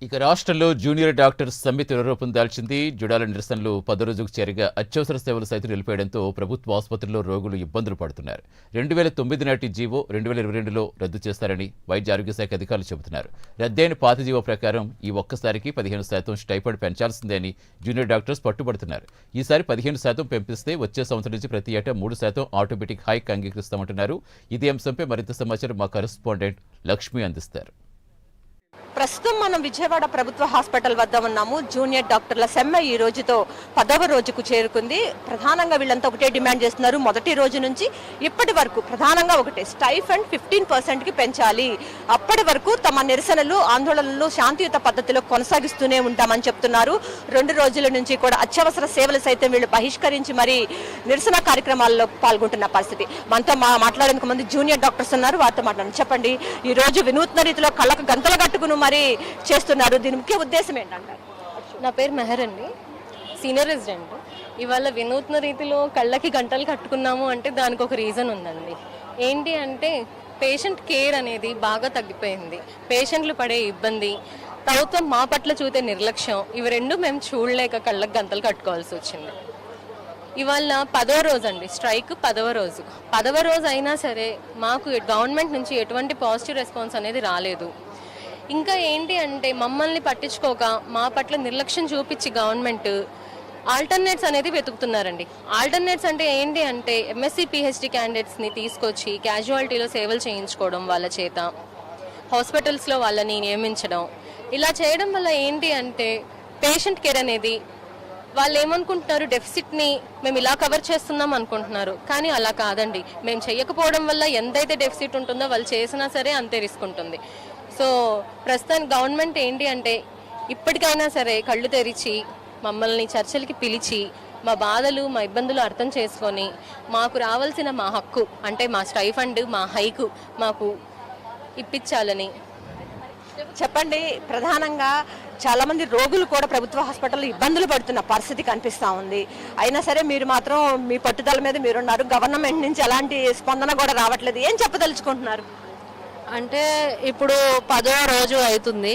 ఇక రాష్ట్రంలో junior doctors సమ్మె రూపం దాల్చింది. జుడాల నిరసనలు 10 రోజుకు చేరిగా అత్యవసర సేవలు సైతం నిలిపేయడంతో ప్రభుత్వ ఆసుపత్రుల్లో రోగులు ఇబ్బందులు పడుతున్నారు. 2009 నాటి జీవో 2022లో రద్దు చేస్తారని వైద్య ఆరోగ్య శాఖ అధికారులు చెబుతున్నారు. రద్దయిన పాత జీవో ప్రకారం ఈ ఒక్కసారికి 15% స్టైఫండ్ పెంచాల్సిందే అని జూనియర్ డాక్టర్స్ పట్టుబడుతున్నారు. ఈసారి 15% పెంపిస్తే వచ్చే సంవత్సరం నుంచి ప్రతి ఏటా 3% ఆటోమేటిక్ హైక్ అంగీకరిస్తామంటున్నారు. ఇదే అంశంపై మరింత సమాచారం మా కరెస్పాండెంట్ లక్ష్మి అందిస్తారు. ప్రస్తుతం మనం విజయవాడ ప్రభుత్వ హాస్పిటల్ వద్ద ఉన్నాము. జూనియర్ డాక్టర్ల సమ్మె ఈ రోజుతో 10వ రోజుకు చేరుకుంది. ప్రధానంగా వీళ్ళంతా ఒకటే డిమాండ్ చేస్తున్నారు. మొదటి రోజు నుంచి ఇప్పటి వరకు ప్రధానంగా ఒకటే, స్టైఫండ్ 15%కి పెంచాలి. అప్పటి వరకు తమ నిరసనలు ఆందోళనలు శాంతియుత పద్ధతిలో కొనసాగిస్తూనే ఉంటామని చెప్తున్నారు. 2 రోజుల నుంచి కూడా అత్యవసర సేవలు సైతం వీళ్ళు బహిష్కరించి మరి నిరసన కార్యక్రమాల్లో పాల్గొంటున్న పరిస్థితి. మనతో మాట్లాడేందుకు మంది జూనియర్ డాక్టర్స్ ఉన్నారు. వారితో మాట్లాడండి. చెప్పండి, ఈ రోజు వినూత్న రీతిలో కళ్ళకు గంతలు కట్టుకుని మరి చేస్తున్నారు. దీని ముఖ్య ఉద్దేశం ఏంటంటారు? నా పేరు మెహర్ అండి, సీనియర్ రెసిడెంట్. ఇవాళ వినూత్న రీతిలో కళ్ళకి గంటలు కట్టుకున్నాము అంటే దానికి ఒక రీజన్ ఉందండి. ఏంటి అంటే పేషెంట్ కేర్ అనేది బాగా తగ్గిపోయింది. పేషెంట్లు పడే ఇబ్బంది, ప్రభుత్వం మా పట్ల చూపే నిర్లక్ష్యం, ఇవి రెండు మేము చూడలేక కళ్ళకి గంటలు కట్టుకోవాల్సి వచ్చింది. ఇవాళ 10వ రోజు అండి, స్ట్రైక్ 10వ రోజు. 10వ రోజు అయినా సరే మాకు గవర్నమెంట్ నుంచి ఎటువంటి పాజిటివ్ రెస్పాన్స్ అనేది రాలేదు. ఇంకా ఏంటి అంటే మమ్మల్ని పట్టించుకోక మా పట్ల నిర్లక్ష్యం చూపించి గవర్నమెంట్ ఆల్టర్నేట్స్ అనేది వెతుకుతున్నారండి. ఆల్టర్నేట్స్ అంటే ఏంటి అంటే ఎంఎస్సీ పిహెచ్డి క్యాండిడేట్స్ని తీసుకొచ్చి క్యాజువాలిటీలో సేవలు చేయించుకోవడం, వాళ్ళ చేత హాస్పిటల్స్లో వాళ్ళని నియమించడం. ఇలా చేయడం వల్ల ఏంటి అంటే పేషెంట్ కేర్ అనేది వాళ్ళు ఏమనుకుంటున్నారు, డెఫిసిట్ని మేము ఇలా కవర్ చేస్తున్నాం అనుకుంటున్నారు. కానీ అలా కాదండి. మేము చేయకపోవడం వల్ల ఎంతైతే డెఫిసిట్ ఉంటుందో వాళ్ళు చేసినా సరే అంతే రిస్క్ ఉంటుంది. సో ప్రస్తుతానికి గవర్నమెంట్ ఏంటి అంటే ఇప్పటికైనా సరే కళ్ళు తెరిచి మమ్మల్ని చర్చలకి పిలిచి మా బాధలు మా ఇబ్బందులు అర్థం చేసుకొని మాకు రావాల్సిన మా హక్కు అంటే మా స్టైఫండ్, మా హైకు మాకు ఇప్పించాలని. చెప్పండి, ప్రధానంగా చాలా మంది రోగులు కూడా ప్రభుత్వ హాస్పిటల్లో ఇబ్బందులు పడుతున్న పరిస్థితి కనిపిస్తూ ఉంది. అయినా సరే మీరు మాత్రం మీ పట్టుదల మీద మీరున్నారు. గవర్నమెంట్ నుంచి ఎలాంటి స్పందన కూడా రావట్లేదు. ఏం చెప్పదలుచుకుంటున్నారు? అంటే ఇప్పుడు 10వ రోజు అవుతుంది,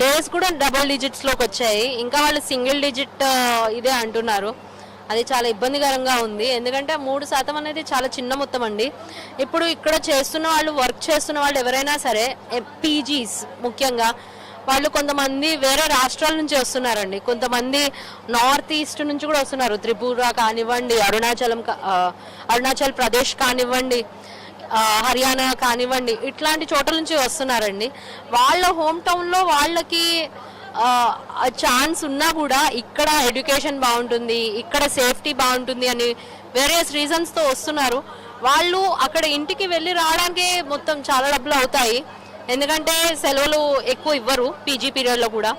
డేస్ కూడా డబుల్ డిజిట్స్లోకి వచ్చాయి. ఇంకా వాళ్ళు సింగిల్ డిజిట్ ఇదే అంటున్నారు. అది చాలా ఇబ్బందికరంగా ఉంది. ఎందుకంటే 3% అనేది చాలా చిన్న మొత్తం అండి. ఇప్పుడు ఇక్కడ చేస్తున్న వాళ్ళు, వర్క్ చేస్తున్న వాళ్ళు ఎవరైనా సరే, పీజీస్ ముఖ్యంగా వాళ్ళు కొంతమంది వేరే రాష్ట్రాల నుంచి వస్తున్నారండి. కొంతమంది నార్త్ ఈస్ట్ నుంచి కూడా వస్తున్నారు. త్రిపుర కానివ్వండి, అరుణాచల్ ప్రదేశ్ కానివ్వండి, హర్యానా కానివ్వండి, ఇట్లాంటి చోట్ల నుంచి వస్తున్నారండి. వాళ్ళ హోమ్ టౌన్లో వాళ్ళకి ఛాన్స్ ఉన్నా కూడా ఇక్కడ ఎడ్యుకేషన్ బాగుంటుంది, ఇక్కడ సేఫ్టీ బాగుంటుంది అని వేరియస్ రీజన్స్తో వస్తున్నారు. వాళ్ళు అక్కడ ఇంటికి వెళ్ళి రావడానికి మొత్తం చాలా డబ్బులు అవుతాయి. ఎందుకంటే సెలవులు ఎక్కువ ఇవ్వరు పీజీ పీరియడ్లో కూడా.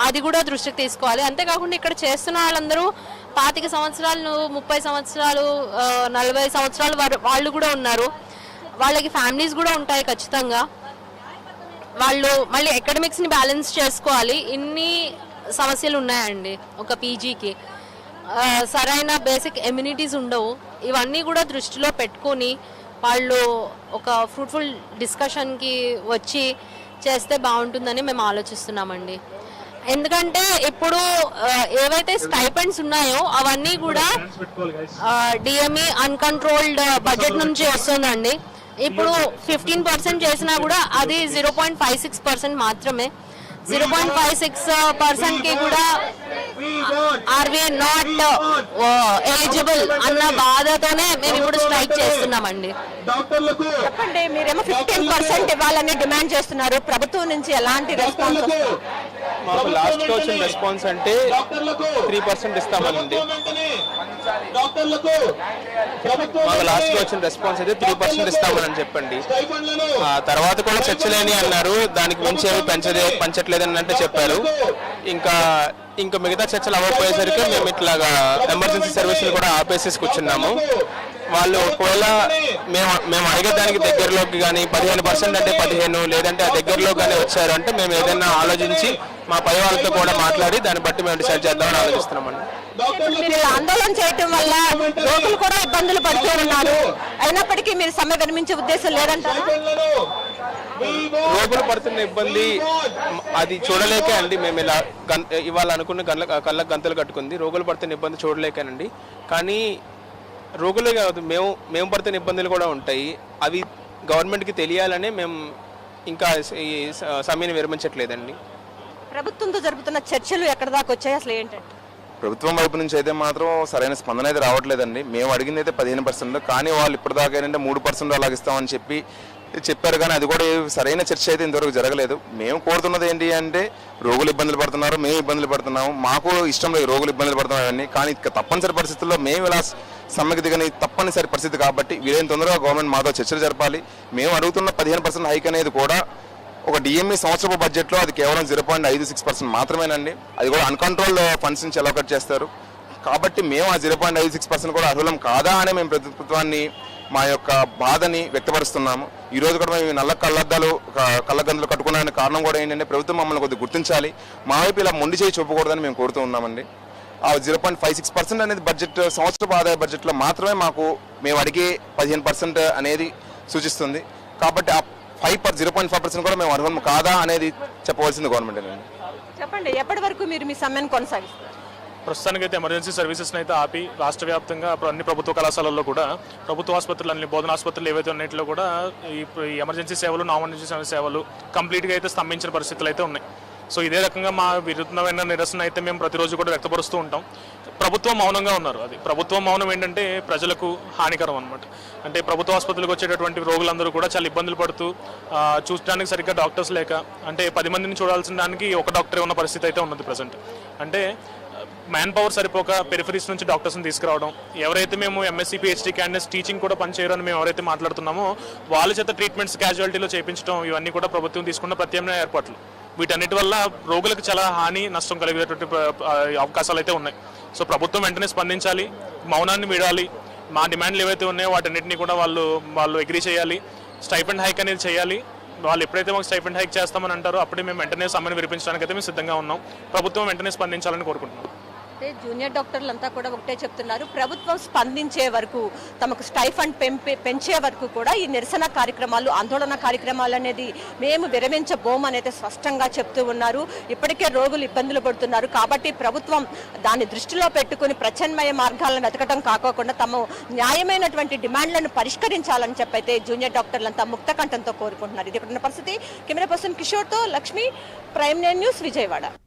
అది కూడా దృష్టికి తీసుకోవాలి. అంతేకాకుండా ఇక్కడ చేస్తున్న వాళ్ళందరూ 25 సంవత్సరాలు, 30 సంవత్సరాలు, 40 సంవత్సరాలు వాళ్ళు కూడా ఉన్నారు. వాళ్ళకి ఫ్యామిలీస్ కూడా ఉంటాయి ఖచ్చితంగా. వాళ్ళు మళ్ళీ అకాడమిక్స్ని బ్యాలెన్స్ చేసుకోవాలి. ఇన్ని సమస్యలు ఉన్నాయండి ఒక పీజీకి. సరైన బేసిక్ ఎమ్యూనిటీస్ ఉండవు. ఇవన్నీ కూడా దృష్టిలో పెట్టుకొని వాళ్ళు ఒక ఫ్రూట్ఫుల్ డిస్కషన్కి వచ్చి చేస్తే బాగుంటుందని మేము ఆలోచిస్తున్నామండి. ఎందుకంటే ఇప్పుడు ఏవైతే స్టైపెండ్స్ ఉన్నాయో అవన్నీ కూడా డిఎంఈ అన్కంట్రోల్డ్ బడ్జెట్ నుంచి వస్తుందండి. ఇప్పుడు 15% చేసినా కూడా అది 0.56% మాత్రమే. 0.56%కి కూడా ఆర్ వి నాట్ ఎలిజిబుల్ అన్న బాధతోనే మేము ఇప్పుడు స్ట్రైక్ చేస్తున్నామండి. చెప్పండి, మీరేమో 15% ఇవ్వాలని డిమాండ్ చేస్తున్నారు. ప్రభుత్వం నుంచి ఎలాంటి రెస్పాన్స్? మాకు లాస్ట్ వచ్చిన రెస్పాన్స్ అంటే 3% ఇస్తామనండి. మాకు లాస్ట్ వచ్చిన రెస్పాన్స్ అయితే 3% ఇస్తామని చెప్పండి. తర్వాత కూడా చర్చలేని అన్నారు. దానికి మించి ఏమి పెంచట్లేదని అంటే చెప్పారు. ఇంకా మిగతా చర్చలు అవ్వకపోయేసరికి మేము ఇట్లాగా ఎమర్జెన్సీ సర్వీసులు కూడా ఆపేసేసి కూర్చున్నాము. వాళ్ళు ఒకవేళ మేము అడిగేదానికి దగ్గరలోకి కానీ 15% అంటే 15 లేదంటే ఆ దగ్గరలో కానీ వచ్చారు అంటే మేము ఏదైనా ఆలోచించి మా పై వాళ్ళతో కూడా మాట్లాడి దాన్ని బట్టి మేము డిసైడ్ చేద్దామని ఆలోచిస్తున్నామండి. మీరు ఆందోళన చేయటం వల్ల రోగులు కూడా ఇబ్బందులు పడుతూ ఉన్నారు. అయినప్పటికీ మీరు సమ్మె విరమించే ఉద్దేశం లేదంటారా? రోగులు పడుతున్న ఇబ్బంది అది చూడలేకే అండి మేము ఇలా ఇవాళ అనుకున్న కళ్ళకు గంతలు కట్టుకుంది. రోగులు పడుతున్న ఇబ్బంది చూడలేకేనండి. కానీ రోగులే కాదు, మేము పడుతున్న ఇబ్బందులు కూడా ఉంటాయి. అవి గవర్నమెంట్కి తెలియాలనే మేము ఇంకా ఈ సమ్మెను విరమించట్లేదండి. ప్రభుత్వంతో జరుపుతున్న చర్చలు ఎక్కడ దాకా వచ్చాయి, అసలు ఏంటంటే? ప్రభుత్వం వైపు నుంచి అయితే మాత్రం సరైన స్పందన అయితే రావట్లేదండి. మేము అడిగింది అయితే 15%, కానీ వాళ్ళు ఇప్పటిదాకా ఏంటంటే 3% అలాగిస్తామని చెప్పారు. కానీ అది కూడా సరైన చర్చ అయితే ఇంతవరకు జరగలేదు. మేము కోరుతున్నది ఏంటి అంటే రోగులు ఇబ్బందులు పడుతున్నారు, మేము ఇబ్బందులు పడుతున్నాము, మాకు ఇష్టం లేదు రోగులు ఇబ్బందులు పడుతున్నారు అని. కానీ తప్పనిసరి పరిస్థితుల్లో మేము ఇలా సమ్మెకి దిగని తప్పనిసరి పరిస్థితి కాబట్టి వీలైన తొందరగా గవర్నమెంట్ మాతో చర్చలు జరపాలి. మేము అడుగుతున్న 15% హైక్ అనేది కూడా ఒక డిఎంఈ సంవత్సరపు బడ్జెట్లో అది కేవలం 0.56% మాత్రమేనండి. అది కూడా అన్కంట్రోల్డ్ ఫండ్స్ నుంచి అలొకేట్ చేస్తారు. కాబట్టి మేము ఆ 0.56% కూడా అర్హులం కాదా అని మేము ప్రభుత్వాన్ని మా యొక్క బాధని వ్యక్తపరుస్తున్నాము. ఈ రోజు కూడా మేము నల్ల కళ్ళగందులు కట్టుకునే కారణం కూడా ఏంటంటే ప్రభుత్వం మమ్మల్ని కొద్దిగా గుర్తించాలి, మా వైపు ఇలా మొండి చేయి చూపకూడదని మేము కోరుతూ ఉన్నామండి. ఆ 0.56% అనేది బడ్జెట్ సంవత్సరపు ఆదాయ బడ్జెట్లో మాత్రమే మేము అడిగే 15% అనేది సూచిస్తుంది. కాబట్టి ఆ 0.5% కూడా మేము అర్హం కాదా అనేది చెప్పవలసింది గవర్నమెంట్ అండి. చెప్పండి, ఎప్పటి వరకు మీరు మీ సమ్మెను కొనసాగిస్తారు? ప్రస్తుతానికైతే ఎమర్జెన్సీ సర్వీసెస్ని అయితే ఆపి రాష్ట్ర వ్యాప్తంగా అన్ని ప్రభుత్వ కళాశాలల్లో కూడా ప్రభుత్వ ఆసుపత్రులు అన్ని బోధన ఆసుపత్రులు ఏవైతే ఉన్నట్లో కూడా ఈ ఎమర్జెన్సీ సేవలు నాన్ ఎమర్జెన్సీ సేవలు కంప్లీట్గా అయితే స్తంభించిన పరిస్థితులు అయితే ఉన్నాయి. సో ఇదే రకంగా మా విరుద్ధమైన నిరసన అయితే మేము ప్రతిరోజు కూడా వ్యక్తపరుస్తూ ఉంటాం. ప్రభుత్వం మౌనంగా ఉన్నారు. అది ప్రభుత్వం మౌనం ఏంటంటే ప్రజలకు హానికరం అనమాట. అంటే ప్రభుత్వ ఆసుపత్రులకు వచ్చేటటువంటి రోగులందరూ కూడా చాలా ఇబ్బందులు పడుతూ చూడడానికి సరిగ్గా డాక్టర్స్ లేక, అంటే 10 మందిని చూడాల్సిన దానికి ఒక డాక్టరే ఉన్న పరిస్థితి అయితే ఉన్నది ప్రజెంట్. అంటే మ్యాన్ పవర్ సరిపోక పెరిఫరీస్ నుంచి డాక్టర్స్ని తీసుకురావడం, ఎవరైతే మేము ఎంఎస్సీ పిహెచ్డీ క్యాండిడేట్స్ టీచింగ్ కూడా పనిచేయరు అని మేము ఎవరైతే మాట్లాడుతున్నామో వాళ్ళ చేత ట్రీట్మెంట్స్ క్యాజువాలిటీలో చేయించడం, ఇవన్నీ కూడా ప్రభుత్వం తీసుకున్న ప్రత్యామ్నాయ ఏర్పాట్లు. వీటన్నిటి వల్ల రోగులకు చాలా హాని నష్టం కలిగేటువంటి అవకాశాలు అయితే ఉన్నాయి. సో ప్రభుత్వం వెంటనే స్పందించాలి, మౌనాన్ని వీడాలి. మా డిమాండ్లు ఏవైతే ఉన్నాయో వాటన్నిటిని కూడా వాళ్ళు అగ్రీ చేయాలి. స్టైఫండ్ హైక్ అనేది చేయాలి. వాళ్ళు ఎప్పుడైతే మాకు స్టైఫండ్ హైక్ చేస్తామని అంటారో అప్పుడే మేము వెంటనే సమ్మెను విరమించడానికి అయితే మేము సిద్ధంగా ఉన్నాం. ప్రభుత్వం వెంటనే స్పందించాలని కోరుకుంటున్నాం. అంటే జూనియర్ డాక్టర్లంతా కూడా ఒకటే చెప్తున్నారు, ప్రభుత్వం స్పందించే వరకు, తమకు స్టైఫండ్ పెంచే వరకు కూడా ఈ నిరసన కార్యక్రమాలు, ఆందోళన కార్యక్రమాలు అనేది మేము విరమించబోమని అయితే స్పష్టంగా చెప్తూ ఉన్నారు. ఇప్పటికే రోగులు ఇబ్బందులు పడుతున్నారు కాబట్టి ప్రభుత్వం దాన్ని దృష్టిలో పెట్టుకుని ప్రత్యామ్నాయ మార్గాలను వెతకడం కాకోకుండా తమ న్యాయమైనటువంటి డిమాండ్లను పరిష్కరించాలని చెప్పైతే జూనియర్ డాక్టర్లంతా ముక్త కంఠంతో కోరుకుంటున్నారు. ఇది ఇక్కడ ఉన్న పరిస్థితి. కెమెరా పర్సన్ కిషోర్తో లక్ష్మి, ప్రైమ్9 న్యూస్, విజయవాడ.